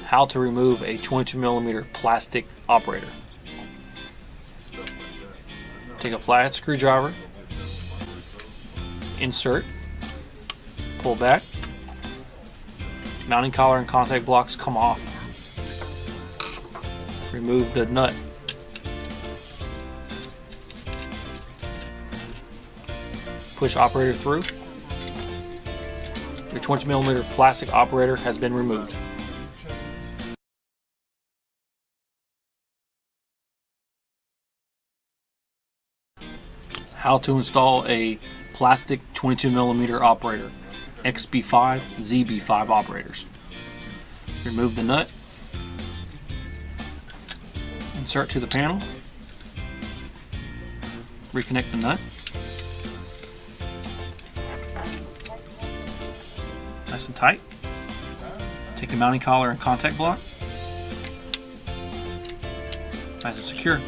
how to remove a 22mm plastic operator. Take a flathead screwdriver, insert, pull back, mounting collar and contact blocks come off. Remove the nut. Push operator through. Your 20mm plastic operator has been removed. How to install a plastic 22mm operator, XB5, ZB5 operators. Remove the nut, insert to the panel, reconnect the nut, nice and tight. Take a mounting collar and contact block, nice and secure.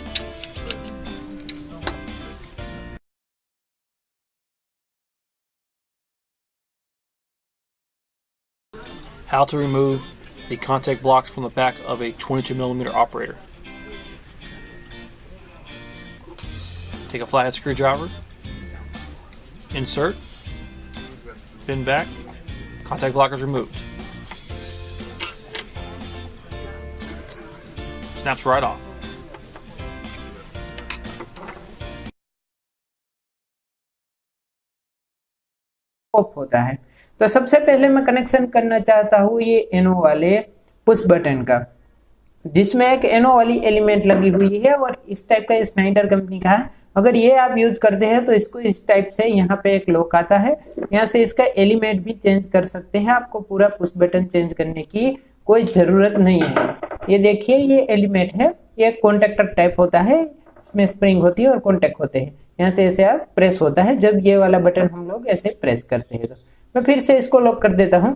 How to remove the contact blocks from the back of a 22mm operator. Take a flathead screwdriver, insert, bend back, contact block is removed. Snaps right off. Of होता है। तो सबसे पहले मैं connection करना चाहता हूँ ये एनो वाले पुश बटन का, जिसमें एक एनो वाली एलिमेंट लगी हुई है और इस टाइप का स्नाइडर कंपनी का है। अगर ये आप यूज करते हैं तो इसको इस टाइप से यहाँ पे एक लॉक आता है, यहाँ से इसका एलिमेंट भी चेंज कर सकते हैं। आपको पूरा पुश बटन चेंज करने की कोई जरूरत नहीं है। ये देखिए ये एलिमेंट है, ये कॉन्टेक्टर टाइप होता है, इसमें स्प्रिंग होती है और कॉन्टेक्ट होते हैं। यहाँ से ऐसे आप प्रेस होता है, जब ये वाला बटन हम लोग ऐसे प्रेस करते हैं। तो मैं फिर से इसको लॉक कर देता हूँ।